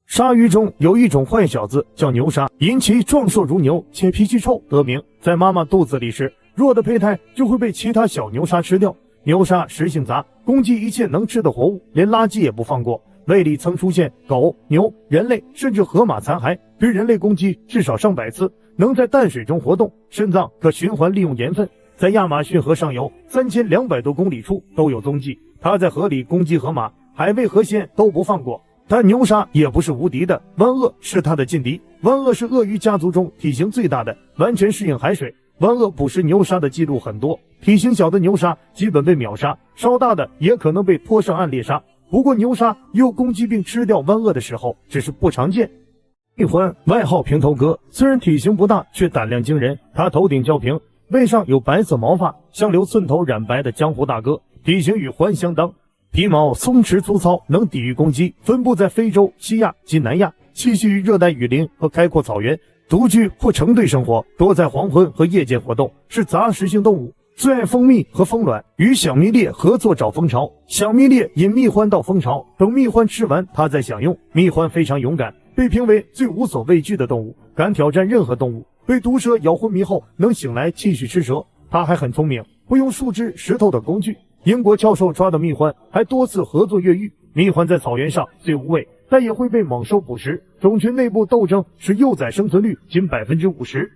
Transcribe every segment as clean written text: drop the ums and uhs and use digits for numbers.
鲨鱼中有一种坏小子叫牛鲨，因其壮硕如牛且脾气臭得名。在妈妈肚子里时，弱的胚胎就会被其他小牛鲨吃掉。牛鲨食性杂，攻击一切能吃的活物，连垃圾也不放过。胃里曾出现狗、牛、人类甚至河马残骸，对人类攻击至少上百次。能在淡水中活动，肾脏可循环利用盐分，在亚马逊河上游3200多公里处都有踪迹。它在河里攻击河马、海味和鲜都不放过。但牛鲨也不是无敌的，湾鳄是它的劲敌。湾鳄是鳄鱼家族中体型最大的，完全适应海水。湾鳄捕食牛鲨的记录很多，体型小的牛鲨基本被秒杀，稍大的也可能被拖上岸猎杀。不过牛鲨有攻击并吃掉湾鳄的时候，只是不常见。蜜獾外号平头哥，虽然体型不大，却胆量惊人。它头顶较平，背上有白色毛发，像留寸头染白的江湖大哥，体型与獾相当。皮毛松弛粗糙，能抵御攻击，分布在非洲、西亚及南亚，栖息于热带雨林和开阔草原，独居或成对生活，多在黄昏和夜间活动，是杂食性动物，最爱蜂蜜和蜂卵，与小蜜猎合作找蜂巢。小蜜猎引蜜獾到蜂巢，等蜜獾吃完，它再享用。蜜獾非常勇敢，被评为最无所畏惧的动物，敢挑战任何动物。被毒蛇咬昏迷后，能醒来继续吃蛇。它还很聪明，会用树枝、石头等工具。英国教授抓的蜜獾还多次合作越狱。蜜獾在草原上虽无畏，但也会被猛兽捕食。种群内部斗争使幼崽生存率仅50%。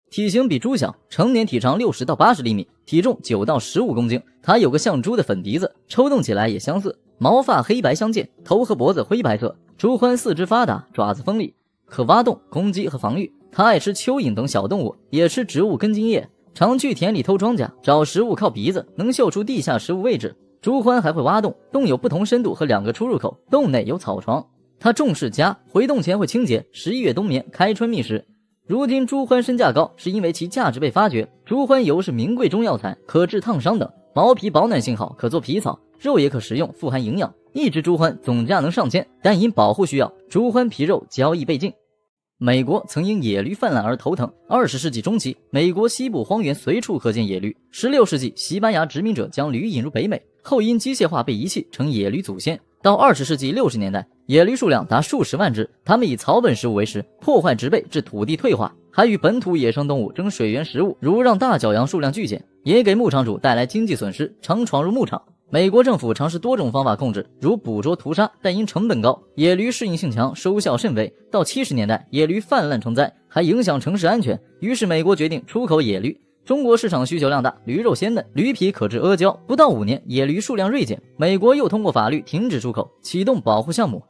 体型比猪小，成年体长60到80厘米，体重9到15公斤。它有个像猪的粉鼻子，抽动起来也相似。毛发黑白相间，头和脖子灰白色。猪獾四肢发达，爪子锋利，可挖洞、攻击和防御。它爱吃蚯蚓等小动物，也吃植物根茎叶。常去田里偷庄稼，找食物靠鼻子，能嗅出地下食物位置。猪獾还会挖洞，洞有不同深度和2个出入口，洞内有草床。它重视家，回洞前会清洁，11月冬眠，开春觅食。如今猪獾身价高，是因为其价值被发掘。猪獾油是名贵中药材，可治烫伤等，毛皮保暖性好，可做皮草，肉也可食用，富含营养。一只猪獾总价能上千，但因保护需要，猪獾皮肉交易被禁。美国曾因野驴泛滥而头疼。20世纪中期，美国西部荒原随处可见野驴。16世纪，西班牙殖民者将驴引入北美，后因机械化被遗弃，成野驴祖先。到20世纪60年代，野驴数量达数十万只，它们以草本食物为食，破坏植被致土地退化，还与本土野生动物争水源食物，如让大角羊数量剧减，也给牧场主带来经济损失，常闯入牧场。美国政府尝试多种方法控制，如捕捉屠杀，但因成本高，野驴适应性强，收效甚微。到70年代，野驴泛滥成灾，还影响城市安全，于是美国决定出口野驴。中国市场需求量大，驴肉鲜嫩，驴皮可治阿胶。不到5年，野驴数量锐减，美国又通过法律停止出口，启动保护项目。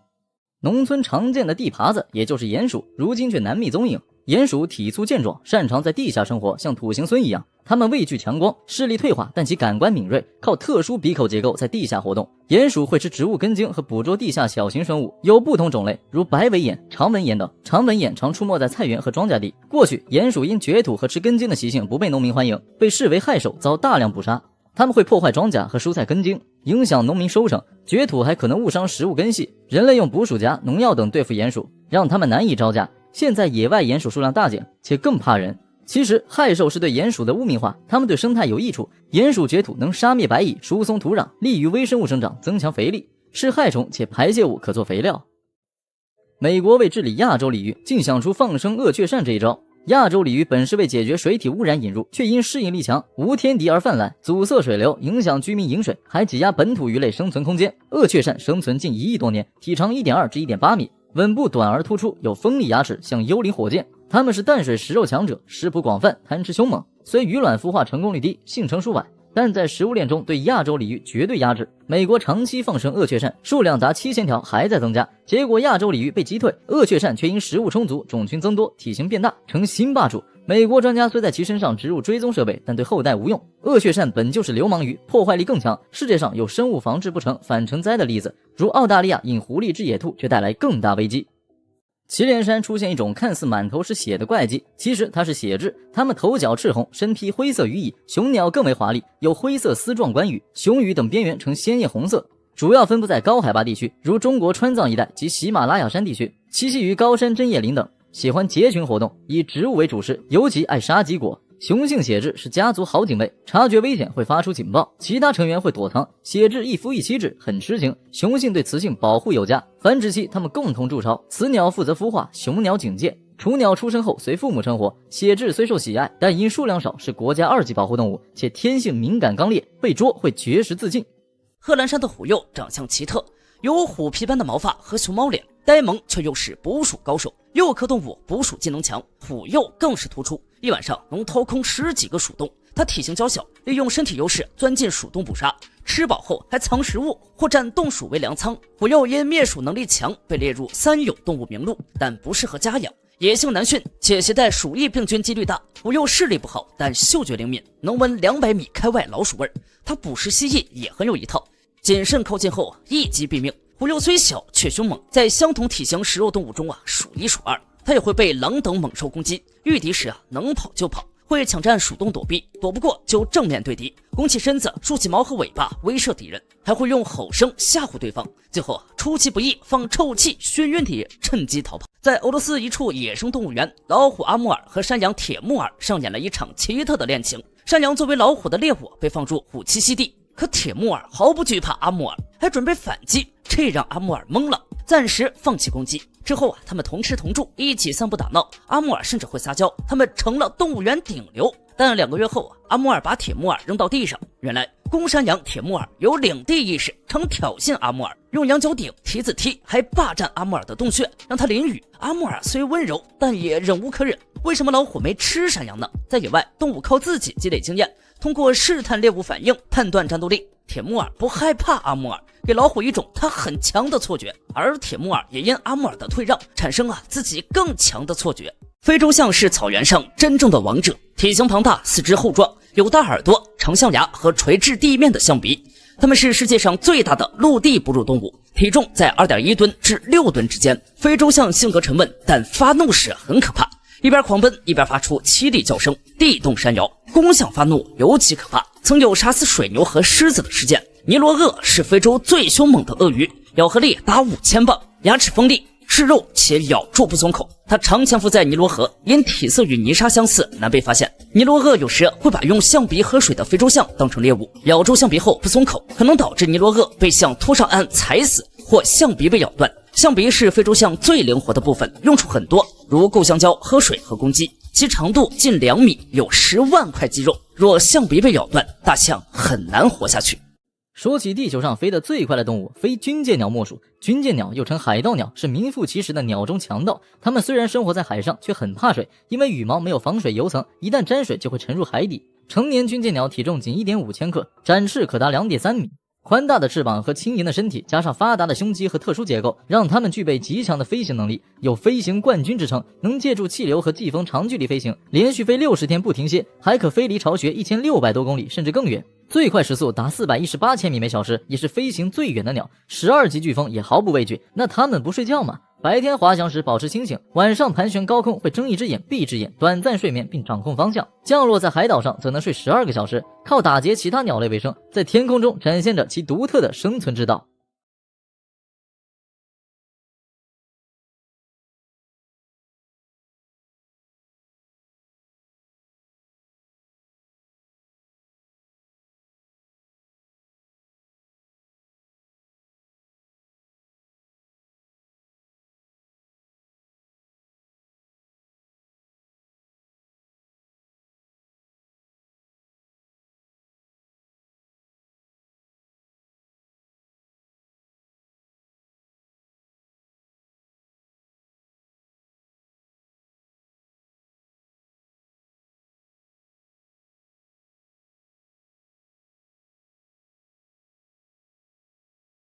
农村常见的地耙子，也就是鼹鼠，如今却难觅踪影。鼹鼠体粗健壮，擅长在地下生活，像土行孙一样。它们畏惧强光，视力退化，但其感官敏锐，靠特殊鼻口结构在地下活动。鼹鼠会吃植物根茎和捕捉地下小型生物，有不同种类，如白尾鼹、长吻鼹等。长吻鼹常出没在菜园和庄稼地。过去，鼹鼠因掘土和吃根茎的习性不被农民欢迎，被视为害兽，遭大量捕杀。它们会破坏庄稼和蔬菜根茎，影响农民收成。掘土还可能误伤食物根系。人类用捕鼠夹、农药等对付鼹鼠，让它们难以招架。现在野外鼹鼠数量大减，且更怕人。其实害兽是对鼹鼠的污名化，它们对生态有益处。鼹鼠掘土能杀灭白蚁，疏松土壤，利于微生物生长，增强肥力，是害虫且排泄物可做肥料。美国为治理亚洲鲤鱼，竟想出放生鳄雀鳝这一招。亚洲鲤鱼本是为解决水体污染引入，却因适应力强，无天敌而泛滥，阻塞水流，影响居民饮水，还挤压本土鱼类生存空间。鳄雀鳝生存近1亿多年，体长1.2至1.8米，吻部短而突出，有锋利牙齿，像幽灵火箭。它们是淡水食肉强者，食谱广泛，贪吃凶猛。虽鱼卵孵化成功率低，性成熟晚，但在食物链中对亚洲鲤鱼绝对压制。美国长期放生鳄雀鳝，数量达7000条，还在增加。结果亚洲鲤鱼被击退，鳄雀鳝却因食物充足，种群增多，体型变大，成新霸主。美国专家虽在其身上植入追踪设备，但对后代无用。鳄雀鳝本就是流氓鱼，破坏力更强。世界上有生物防治不成反成灾的例子，如澳大利亚引狐狸治野兔，却带来更大危机。祁连山出现一种看似满头是血的怪鸡，其实它是血蛭。它们头角赤红，身披灰色羽翼，雄鸟更为华丽，有灰色丝状冠羽，雄羽等边缘呈鲜艳红色。主要分布在高海拔地区，如中国川藏一带及喜马拉雅山地区，栖息于高山针叶林等，喜欢结群活动，以植物为主食，尤其爱杀鸡果。雄性血质是家族好警卫，察觉危险会发出警报，其他成员会躲藏。血质一夫一妻制，很痴情，雄性对雌性保护有加。繁殖期它们共同筑巢，雌鸟负责孵化，雄鸟警戒。雏鸟出生后随父母生活，血质虽受喜爱，但因数量少，是国家2级保护动物，且天性敏感刚烈，被捉会绝食自尽。贺兰山的虎鼬长相奇特，有虎皮般的毛发和熊猫脸，呆萌却又是捕鼠高手。幼科动物捕鼠技能强，虎鼬更是突出，一晚上能掏空10几个鼠洞。它体型娇小，利用身体优势钻进鼠洞捕杀，吃饱后还藏食物或占洞鼠为粮仓。虎鼬因灭鼠能力强，被列入3有动物名录，但不适合家养。野性难驯，且携带鼠疫病菌几率大。虎鼬视力不好，但嗅觉灵敏，能闻200米开外老鼠味。它捕食蜥蜴也很有一套，谨慎靠近后一击毙命。虎鼬虽小却凶猛，在相同体型食肉动物中数1数2。它也会被狼等猛兽攻击，遇敌时能跑就跑，会抢占鼠洞躲避，躲不过就正面对敌，拱起身子，竖起毛和尾巴威慑敌人，还会用吼声吓唬对方，最后出其不意放臭气眩晕敌人，趁机逃跑。在俄罗斯一处野生动物园，老虎阿穆尔和山羊铁木尔上演了一场奇特的恋情。山羊作为老虎的猎物被放入虎栖息地，可铁木尔毫不惧怕阿穆尔，还准备反击，这让阿穆尔懵了，暂时放弃攻击。之后他们同吃同住，一起散步打闹，阿穆尔甚至会撒娇，他们成了动物园顶流。但2个月后阿穆尔把铁木尔扔到地上，原来公山羊铁木尔有领地意识，常挑衅阿穆尔，用羊角顶、蹄子踢，还霸占阿穆尔的洞穴，让他淋雨。阿穆尔虽温柔，但也忍无可忍。为什么老虎没吃山羊呢？在野外，动物靠自己积累经验，通过试探猎物反应判断战斗力。铁木尔不害怕阿穆尔，给老虎一种他很强的错觉，而铁木尔也因阿穆尔的退让产生自己更强的错觉。非洲象是草原上真正的王者，体型庞大，四肢厚壮，有大耳朵、长象牙和垂至地面的象鼻。它们是世界上最大的陆地哺乳动物，体重在2.1吨至6吨之间。非洲象性格沉稳，但发怒时很可怕，一边狂奔一边发出凄厉叫声，地动山摇。公象发怒尤其可怕，曾有杀死水牛和狮子的事件。尼罗鳄是非洲最凶猛的鳄鱼，咬合力达5000磅，牙齿锋利，吃肉且咬住不松口。它常潜伏在尼罗河，因体色与泥沙相似，难被发现。尼罗鳄有时会把用象鼻喝水的非洲象当成猎物，咬住象鼻后不松口，可能导致尼罗鳄被象拖上岸踩死，或象鼻被咬断。象鼻是非洲象最灵活的部分，用处很多，如够香蕉、喝水和攻击。其长度近2米，有10万块肌肉。若象鼻被咬断，大象很难活下去。说起地球上飞得最快的动物，非军舰鸟莫属。军舰鸟又称海盗鸟，是名副其实的鸟中强盗。它们虽然生活在海上，却很怕水，因为羽毛没有防水油层，一旦沾水就会沉入海底。成年军舰鸟体重仅 1.5千克，展翅可达 2.3米。宽大的翅膀和轻盈的身体，加上发达的胸肌和特殊结构，让它们具备极强的飞行能力，有飞行冠军之称，能借助气流和季风长距离飞行，连续飞60天不停歇，还可飞离巢穴1600多公里甚至更远。最快时速达418千米每小时，也是飞行最远的鸟。12级飓风也毫不畏惧。那它们不睡觉吗？白天滑翔时保持清醒，晚上盘旋高空会睁一只眼闭一只眼，短暂睡眠并掌控方向。降落在海岛上则能睡12个小时，靠打劫其他鸟类为生，在天空中展现着其独特的生存之道。